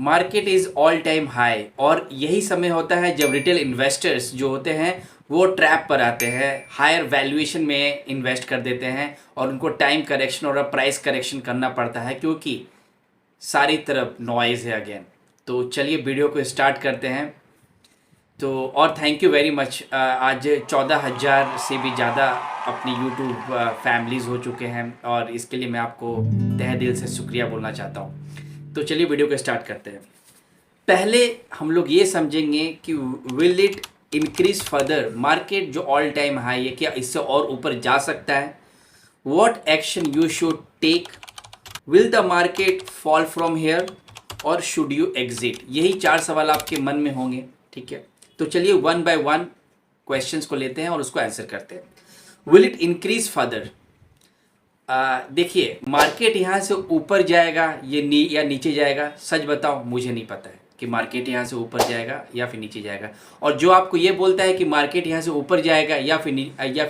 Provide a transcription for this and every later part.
Market is all time high और यही समय होता है जब रिटेल इन्वेस्टर्स जो होते हैं वो ट्रैप पर आते हैं, हायर वैल्यूएशन में इन्वेस्ट कर देते हैं और उनको टाइम करेक्शन और प्राइस करेक्शन करना पड़ता है क्योंकि सारी तरफ नॉइज़ है अगेन। तो चलिए वीडियो को स्टार्ट करते हैं। तो और थैंक यू वेरी मच। आज 14,000 से भी ज़्यादा अपनी यूट्यूब फैमिलीज़ हो चुके हैं और इसके लिए मैं आपको तहे दिल से शुक्रिया बोलना चाहता हूँ। तो चलिए वीडियो को स्टार्ट करते हैं। पहले हम लोग ये समझेंगे कि will it increase further, market जो ऑल टाइम हाई है क्या इससे और ऊपर जा सकता है, what action you should take, will the market fall from here और शुड यू एग्जिट। यही 4 सवाल आपके मन में होंगे, ठीक है। तो चलिए वन बाय वन क्वेश्चंस को लेते हैं और उसको आंसर करते हैं। विल इट इंक्रीज फर्दर, देखिए मार्केट यहाँ से ऊपर जाएगा या नीचे जाएगा, सच बताओ मुझे नहीं पता है कि मार्केट यहाँ से ऊपर जाएगा या फिर नीचे जाएगा। और जो आपको ये बोलता है कि मार्केट यहाँ से ऊपर जाएगा या फिर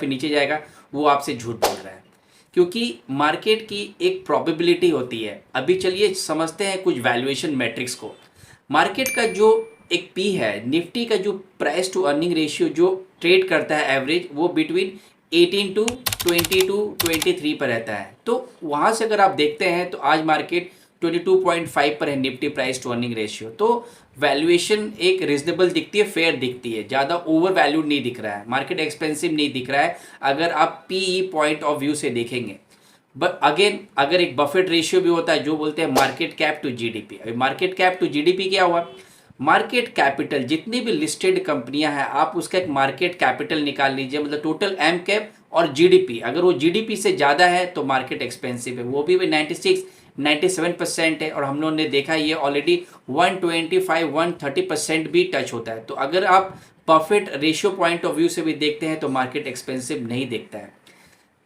नीचे जाएगा, वो आपसे झूठ बोल रहा है, क्योंकि मार्केट की एक प्रोबेबिलिटी होती है। अभी चलिए समझते हैं कुछ वैल्यूएशन मैट्रिक्स को। मार्केट का जो एक पी है, निफ्टी का जो प्राइस टू अर्निंग रेशियो जो ट्रेड करता है एवरेज, वो बिटवीन 18 टू 23 पर रहता है। तो वहाँ से अगर आप देखते हैं तो आज मार्केट 22.5 पर है Nifty price to earning ratio. तो वैल्यूएशन एक रिजनेबल दिखती है, फेयर दिखती है, ज़्यादा ओवर वैल्यूड नहीं दिख रहा है, मार्केट एक्सपेंसिव नहीं दिख रहा है अगर आप पीई पॉइंट ऑफ व्यू से देखेंगे। बट अगेन अगर एक बफेट रेशियो भी होता है जो बोलते हैं मार्केट कैप टू जीडीपी। अभी मार्केट कैप टू जीडीपी क्या हुआ, मार्केट कैपिटल जितनी भी लिस्टेड कंपनियां हैं आप उसका एक मार्केट कैपिटल निकाल लीजिए, मतलब टोटल एम कैप और जीडीपी, अगर वो जीडीपी से ज़्यादा है तो मार्केट एक्सपेंसिव है। वो भी 96-97% है और हम लोगों ने देखा ये ऑलरेडी 125-130% भी टच होता है। तो अगर आप perfect ratio point of view से भी देखते हैं तो मार्केट एक्सपेंसिव नहीं दिखता है।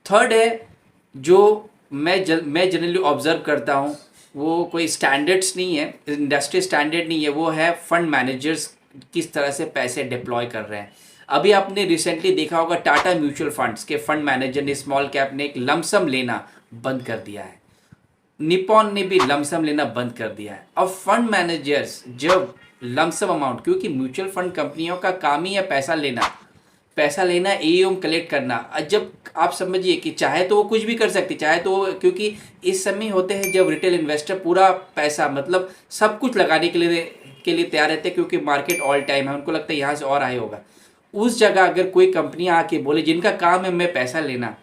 थर्ड है जो मैं जनरली ऑब्जर्व करता हूँ, वो कोई स्टैंडर्ड्स नहीं है, इंडस्ट्री स्टैंडर्ड नहीं है, वो है फंड मैनेजर्स किस तरह से पैसे डिप्लॉय कर रहे हैं। अभी आपने रिसेंटली देखा होगा टाटा म्यूचुअल फंड्स के फंड मैनेजर ने स्मॉल कैप ने एक लमसम लेना बंद कर दिया है, निपॉन ने भी लमसम लेना बंद कर दिया है। अब फंड मैनेजर्स जब लमसम अमाउंट, क्योंकि म्यूचुअल फंड कंपनियों का काम ही है पैसा लेना एयूएम कलेक्ट करना। जब आप समझिए कि चाहे तो वो कुछ भी कर सकती, चाहे तो वो, क्योंकि इस समय होते हैं जब रिटेल इन्वेस्टर पूरा पैसा मतलब सब कुछ लगाने के लिए तैयार रहते हैं, क्योंकि मार्केट ऑल टाइम है, उनको लगता है यहाँ से और हाई होगा। उस जगह अगर कोई कंपनियां आके बोले जिनका काम है मैं पैसा लेना,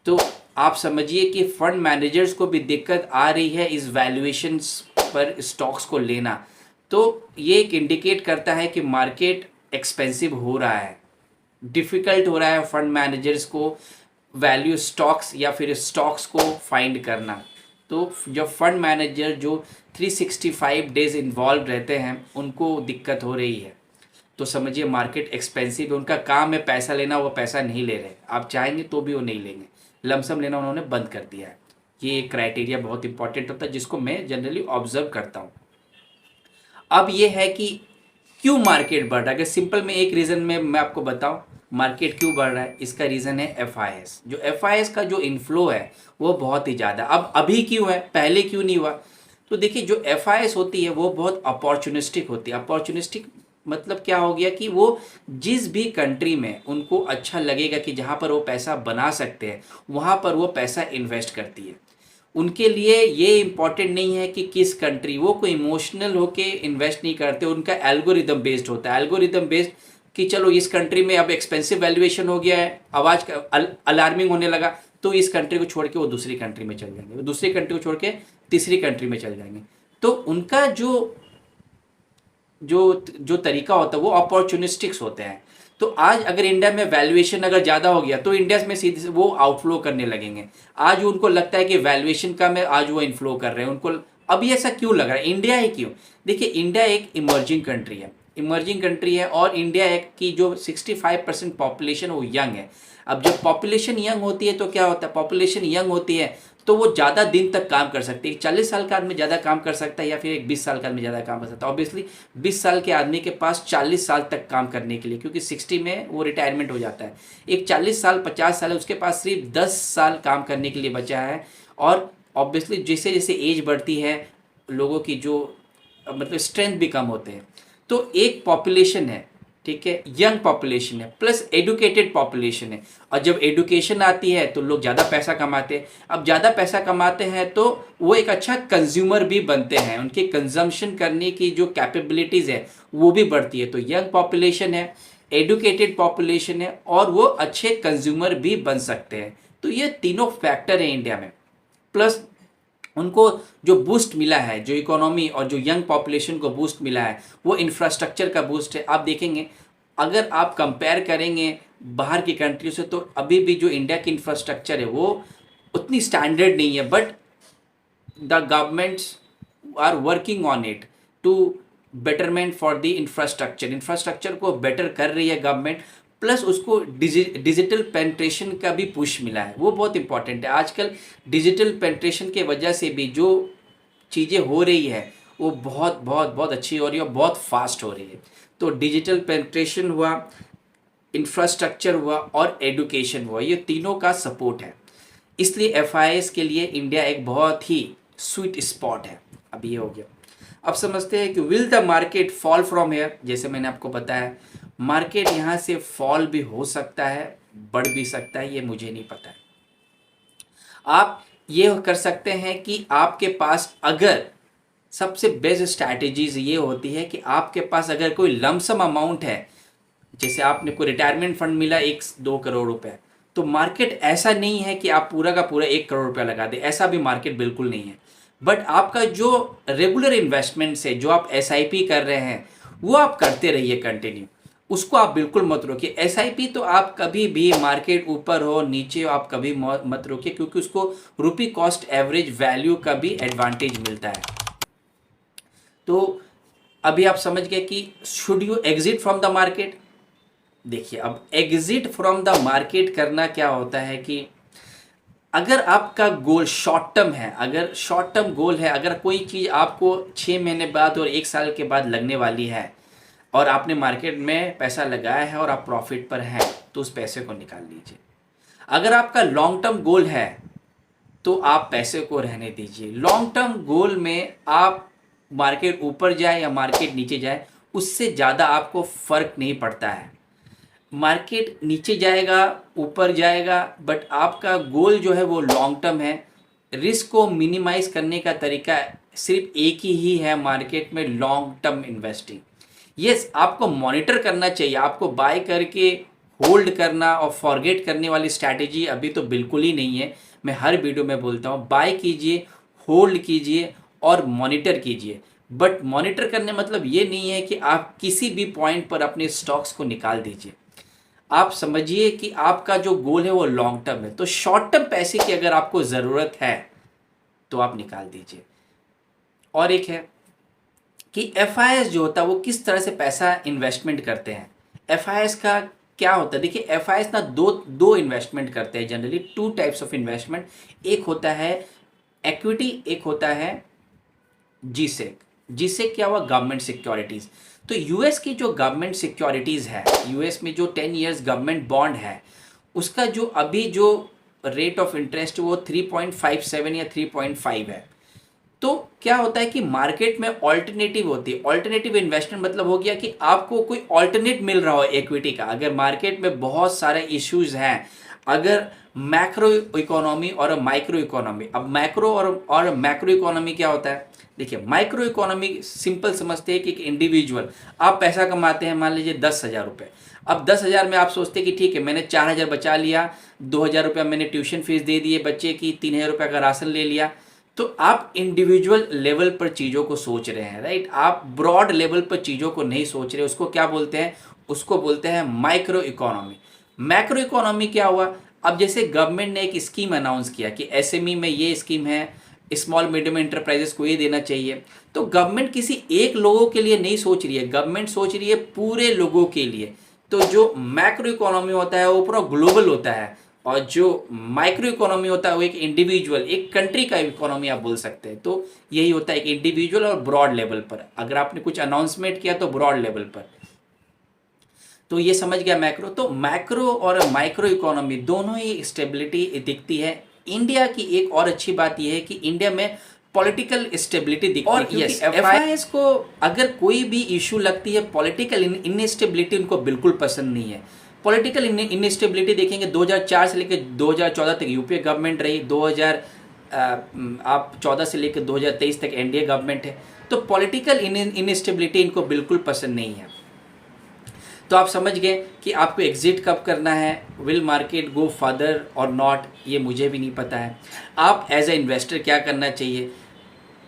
तो आप समझिए कि फंड मैनेजर्स को भी दिक्कत आ रही है इस वैल्यूएशंस पर स्टॉक्स को लेना। तो ये एक इंडिकेट करता है कि मार्केट एक्सपेंसिव हो रहा है, डिफ़िकल्ट हो रहा है फंड मैनेजर्स को वैल्यू स्टॉक्स या फिर स्टॉक्स को फाइंड करना। तो जब फंड मैनेजर जो 365 डेज इन्वॉल्व रहते हैं उनको दिक्कत हो रही है, तो समझिए मार्केट एक्सपेंसिव है, उनका काम है पैसा लेना, वो पैसा नहीं ले रहे, आप चाहेंगे तो भी वो नहीं लेंगे, लमसम लेना उन्होंने बंद कर दिया है। ये क्राइटेरिया बहुत इंपॉर्टेंट होता है जिसको मैं जनरली ऑब्जर्व करता हूँ। अब ये है कि क्यों मार्केट बढ़ रहा है, अगर सिंपल में एक रीज़न में मैं आपको बताऊं मार्केट क्यों बढ़ रहा है, इसका रीज़न है एफआईएस। जो एफआईएस का जो इनफ्लो है वो बहुत ही ज़्यादा, अब अभी क्यों है, पहले क्यों नहीं हुआ। तो देखिए जो एफआईएस होती है वो बहुत अपॉर्चुनिस्टिक होती है। अपॉर्चुनिस्टिक मतलब क्या हो गया कि वो जिस भी कंट्री में उनको अच्छा लगेगा कि जहाँ पर वो पैसा बना सकते हैं वहाँ पर वो पैसा इन्वेस्ट करती है। उनके लिए ये इम्पॉर्टेंट नहीं है कि किस कंट्री, वो कोई इमोशनल होके इन्वेस्ट नहीं करते, उनका एल्गोरिदम बेस्ड होता है। एल्गोरिदम बेस्ड कि चलो इस कंट्री में अब एक्सपेंसिव वैल्यूएशन हो गया है, आवाज़ का अलार्मिंग होने लगा, तो इस कंट्री को छोड़ के वो दूसरी कंट्री में चल जाएंगे, वो दूसरी कंट्री को छोड़ के तीसरी कंट्री में चल जाएंगे। तो उनका जो जो जो तरीका होता है वो अपॉर्चुनिस्टिक्स होते हैं। तो आज अगर इंडिया में वैल्यूएशन अगर ज़्यादा हो गया तो इंडिया में सीधे वो आउटफ्लो करने लगेंगे। आज उनको लगता है कि वैल्यूएशन कम है, आज वो इनफ्लो कर रहे हैं उनको। अभी ऐसा क्यों लग रहा है, इंडिया ही क्यों, देखिए इंडिया एक इमर्जिंग कंट्री है और इंडिया एक की जो 65% पॉपुलेशन वो यंग है। अब जब पॉपुलेशन यंग होती है तो क्या होता है, पॉपुलेशन यंग होती है तो वो ज़्यादा दिन तक काम कर सकती है। 40 साल का आदमी ज़्यादा काम कर सकता है या फिर एक 20 साल का आदमी ज़्यादा काम कर सकता है। ऑब्वियसली 20 साल के आदमी के पास 40 साल तक काम करने के लिए, क्योंकि 60 में वो रिटायरमेंट हो जाता है। एक 40 साल 50 साल है उसके पास सिर्फ 10 साल काम करने के लिए बचा है। और ऑब्वियसली जैसे जैसे एज बढ़ती है लोगों की जो मतलब स्ट्रेंथ भी कम होते हैं। तो एक पॉपुलेशन है, ठीक है, यंग पॉपुलेशन है प्लस एडुकेटेड पॉपुलेशन है, और जब एडुकेशन आती है तो लोग ज़्यादा पैसा कमाते हैं। अब ज़्यादा पैसा कमाते हैं तो वो एक अच्छा कंज्यूमर भी बनते हैं, उनकी कंजम्पशन करने की जो कैपेबिलिटीज़ है वो भी बढ़ती है। तो यंग पॉपुलेशन है, एडुकेटेड पॉपुलेशन है, और वो अच्छे कंज्यूमर भी बन सकते हैं। तो ये तीनों फैक्टर हैं इंडिया में। प्लस उनको जो बूस्ट मिला है, जो इकोनॉमी और जो यंग पॉपुलेशन को बूस्ट मिला है, वो इंफ्रास्ट्रक्चर का बूस्ट है। आप देखेंगे अगर आप कंपेयर करेंगे बाहर की कंट्रियों से, तो अभी भी जो इंडिया की इंफ्रास्ट्रक्चर है वो उतनी स्टैंडर्ड नहीं है, but the governments are working on it to betterment for the infrastructure. Infrastructure को बेटर कर रही है गवर्नमेंट, प्लस उसको डिजिटल पेंट्रेशन का भी पुश मिला है, वो बहुत इंपॉर्टेंट है। आजकल डिजिटल पेंट्रेशन के वजह से भी जो चीज़ें हो रही है वो बहुत बहुत बहुत अच्छी हो रही है और बहुत फास्ट हो रही है। तो डिजिटल पेंट्रेशन हुआ, इंफ्रास्ट्रक्चर हुआ और एडुकेशन हुआ, ये तीनों का सपोर्ट है। इसलिए एफआईएस के लिए इंडिया एक बहुत ही स्वीट स्पॉट है। अब ये हो गया। अब समझते हैं कि will the market fall from hair. जैसे मैंने आपको बताया, मार्केट यहाँ से फॉल भी हो सकता है, बढ़ भी सकता है, ये मुझे नहीं पता है। आप ये कर सकते हैं कि आपके पास अगर सबसे बेस्ट स्ट्रैटेजीज ये होती है कि आपके पास अगर कोई लमसम अमाउंट है, जैसे आपने कोई रिटायरमेंट फंड मिला 1-2 करोड़ रुपए, तो मार्केट ऐसा नहीं है कि आप पूरा का पूरा 1 करोड़ रुपया लगा दें, ऐसा भी मार्केट बिल्कुल नहीं है। बट आपका जो रेगुलर इन्वेस्टमेंट्स है, जो आप एसआईपी कर रहे हैं, वो आप करते रहिए कंटिन्यू, उसको आप बिल्कुल मत रोकिए। एसआईपी तो आप कभी भी मार्केट ऊपर हो नीचे हो आप कभी मत रोकिए, क्योंकि उसको रुपी कॉस्ट एवरेज वैल्यू का भी एडवांटेज मिलता है। तो अभी आप समझ गए कि should you exit from the market. देखिए, अब एग्जिट फ्रॉम द मार्केट करना क्या होता है कि अगर आपका गोल शॉर्ट टर्म है, अगर शॉर्ट टर्म गोल है, अगर कोई चीज़ आपको 6 महीने बाद और 1 साल के बाद लगने वाली है और आपने मार्केट में पैसा लगाया है और आप प्रॉफिट पर हैं, तो उस पैसे को निकाल लीजिए। अगर आपका लॉन्ग टर्म गोल है तो आप पैसे को रहने दीजिए। लॉन्ग टर्म गोल में आप मार्केट ऊपर जाए या मार्केट नीचे जाए, उससे ज़्यादा आपको फ़र्क नहीं पड़ता है। मार्केट नीचे जाएगा ऊपर जाएगा, बट आपका गोल जो है वो लॉन्ग टर्म है। रिस्क को मिनिमाइज करने का तरीका सिर्फ एक ही है मार्केट में, लॉन्ग टर्म इन्वेस्टिंग। यस, आपको मॉनिटर करना चाहिए, आपको बाय करके होल्ड करना और फॉरगेट करने वाली स्ट्रैटेजी अभी तो बिल्कुल ही नहीं है। मैं हर वीडियो में बोलता हूँ, बाय कीजिए, होल्ड कीजिए और मॉनिटर कीजिए। बट मॉनिटर करने मतलब ये नहीं है कि आप किसी भी पॉइंट पर अपने स्टॉक्स को निकाल दीजिए। आप समझिए कि आपका जो गोल है वो लॉन्ग टर्म है, तो शॉर्ट टर्म पैसे की अगर आपको ज़रूरत है तो आप निकाल दीजिए। और एक है कि एफआईएस जो होता है वो किस तरह से पैसा इन्वेस्टमेंट करते हैं। एफआईएस का क्या होता है, देखिए एफआईएस ना दो इन्वेस्टमेंट करते हैं जनरली, 2 टाइप्स ऑफ इन्वेस्टमेंट। एक होता है इक्विटी, एक होता है जीसेक। जीसेक क्या हुआ, गवर्नमेंट सिक्योरिटीज़। तो यूएस की जो गवर्नमेंट सिक्योरिटीज़ है, यूएस में जो 10 इयर्स गवर्नमेंट बॉन्ड है, उसका जो अभी जो रेट ऑफ इंटरेस्ट वो 3.57 या 3.5 है। तो क्या होता है कि मार्केट में ऑल्टरनेटिव होती है। ऑल्टरनेटिव इन्वेस्टमेंट मतलब हो गया कि आपको कोई ऑल्टरनेट मिल रहा हो इक्विटी का। अगर मार्केट में बहुत सारे इश्यूज हैं, अगर मैक्रो इकोनॉमी और माइक्रो इकोनॉमी, अब मैक्रो और मैक्रो इकोनॉमी क्या होता है, देखिए माइक्रो इकोनॉमी सिंपल समझते हैं कि एक इंडिविजुअल, आप पैसा कमाते हैं मान लीजिए 10,000 रुपये। अब 10,000 में आप सोचते हैं कि ठीक है मैंने 4,000 बचा लिया, 2,000 रुपया मैंने ट्यूशन फीस दे दिए बच्चे की, 3,000 रुपये का राशन ले लिया। तो आप इंडिविजुअल लेवल पर चीज़ों को सोच रहे हैं, राइट। आप ब्रॉड लेवल पर चीज़ों को नहीं सोच रहे। उसको क्या बोलते हैं, उसको बोलते हैं माइक्रो इकोनॉमी। मैक्रो इकोनॉमी क्या हुआ, अब जैसे गवर्नमेंट ने एक स्कीम अनाउंस किया कि एसएमई में ये स्कीम है, स्मॉल मीडियम एंटरप्राइजेस को ये देना चाहिए। तो गवर्नमेंट किसी एक लोगों के लिए नहीं सोच रही है, गवर्नमेंट सोच रही है पूरे लोगों के लिए। तो जो मैक्रो इकोनॉमी होता है वो पूरा ग्लोबल होता है, और जो माइक्रो इकोनॉमी होता है वो एक इंडिविजुअल, एक कंट्री का इकोनॉमी आप बोल सकते हैं। तो यही होता है एक इंडिविजुअल और ब्रॉड लेवल पर। अगर आपने कुछ अनाउंसमेंट किया तो ब्रॉड लेवल पर। तो ये समझ गया मैक्रो। तो मैक्रो और माइक्रो इकोनॉमी दोनों ही स्टेबिलिटी दिखती है। इंडिया की एक और अच्छी बात यह है कि इंडिया में पॉलिटिकल स्टेबिलिटी दिखती है। और यस, FIS को अगर कोई भी इशू लगती है, पॉलिटिकल इनस्टेबिलिटी उनको बिल्कुल पसंद नहीं है। पॉलिटिकल इनस्टेबिलिटी देखेंगे 2004 से लेकर 2014 तक यूपीए गवर्नमेंट रही, 2014 से लेकर 2023 तक एनडीए गवर्नमेंट है। तो पॉलिटिकल इनस्टेबिलिटी इनको बिल्कुल पसंद नहीं है। तो आप समझ गए कि आपको एग्जिट कब करना है, विल मार्केट गो फर्दर और नॉट, ये मुझे भी नहीं पता है। आप एज ए इन्वेस्टर क्या करना चाहिए,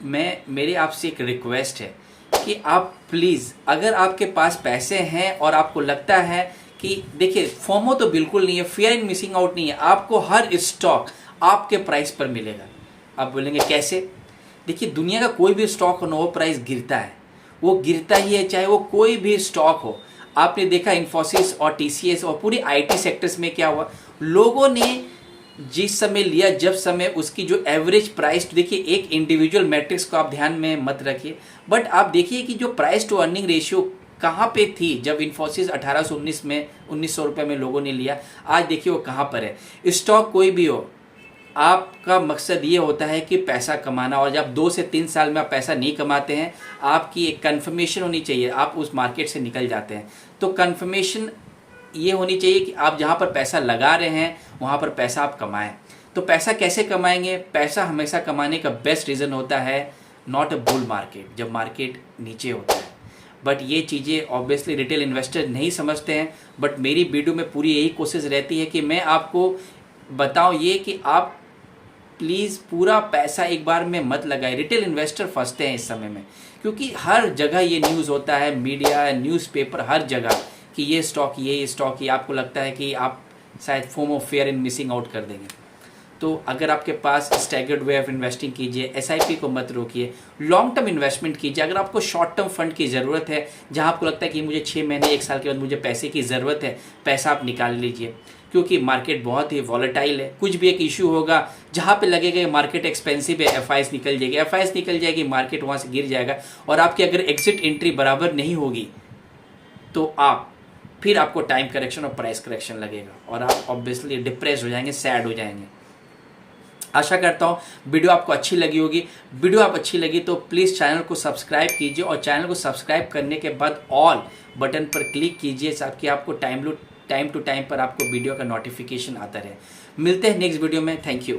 मेरे आपसे एक रिक्वेस्ट है कि आप प्लीज़, अगर आपके पास पैसे हैं और आपको लगता है कि देखिए फोमो तो बिल्कुल नहीं है, फियर इन मिसिंग आउट नहीं है, आपको हर स्टॉक आपके प्राइस पर मिलेगा। आप बोलेंगे कैसे? देखिए दुनिया का कोई भी स्टॉक हो ना, वो प्राइस गिरता है, वो गिरता ही है, चाहे वो कोई भी स्टॉक हो। आपने देखा इन्फोसिस और TCS और पूरी IT सेक्टर्स में क्या हुआ, लोगों ने जिस समय लिया, जब समय उसकी जो एवरेज प्राइस, देखिए एक इंडिविजुअल मैट्रिक्स को आप ध्यान में मत रखिए, बट आप देखिए कि जो प्राइस टू अर्निंग रेशियो कहाँ पे थी जब इन्फोसिस 1819 में 1900 रुपये में लोगों ने लिया, आज देखिए वो कहाँ पर है। स्टॉक कोई भी हो, आपका मकसद ये होता है कि पैसा कमाना, और जब 2 से 3 साल में आप पैसा नहीं कमाते हैं, आपकी एक कन्फर्मेशन होनी चाहिए, आप उस मार्केट से निकल जाते हैं। तो कन्फर्मेशन ये होनी चाहिए कि आप जहाँ पर पैसा लगा रहे हैं वहाँ पर पैसा आप कमाएं। तो पैसा कैसे कमाएंगे? पैसा हमेशा कमाने का बेस्ट रीज़न होता है नॉट अ बुल मार्केट, जब मार्केट नीचे होता है। बट ये चीज़ें ऑब्वियसली रिटेल इन्वेस्टर नहीं समझते हैं, बट मेरी वीडियो में पूरी यही कोशिश रहती है कि मैं आपको बताऊं ये कि आप प्लीज़ पूरा पैसा एक बार में मत लगाएं। रिटेल इन्वेस्टर फंसते हैं इस समय में, क्योंकि हर जगह ये न्यूज़ होता है, मीडिया, न्यूज़पेपर, हर जगह कि ये स्टॉक, ये स्टॉक, ये आपको लगता है कि आप शायद फोमो, फियर इन मिसिंग आउट कर देंगे। तो अगर आपके पास स्टैगर्ड वे ऑफ इन्वेस्टिंग कीजिए, SIP को मत रोकिए, लॉन्ग टर्म इन्वेस्टमेंट कीजिए। अगर आपको शॉर्ट टर्म फंड की ज़रूरत है, जहां आपको लगता है कि मुझे 6 महीने 1 साल के बाद मुझे पैसे की ज़रूरत है, पैसा आप निकाल लीजिए, क्योंकि मार्केट बहुत ही वॉलेटाइल है। कुछ भी एक इशू होगा जहाँ पे लगेगा मार्केट एक्सपेंसिव है, FIS निकल जाएगी, FIS निकल जाएगी, मार्केट वहाँ से गिर जाएगा, और आपकी अगर एग्जिट एंट्री बराबर नहीं होगी तो फिर आपको टाइम करेक्शन और प्राइस करेक्शन लगेगा, और आप ऑब्वियसली डिप्रेस हो जाएंगे, सैड हो जाएंगे। आशा करता हूँ वीडियो आपको अच्छी लगी होगी। वीडियो आप अच्छी लगी तो प्लीज़ चैनल को सब्सक्राइब कीजिए, और चैनल को सब्सक्राइब करने के बाद ऑल बटन पर क्लिक कीजिए ताकि आपको टाइम टू टाइम पर आपको वीडियो का नोटिफिकेशन आता रहे। मिलते हैं नेक्स्ट वीडियो में। Thank you.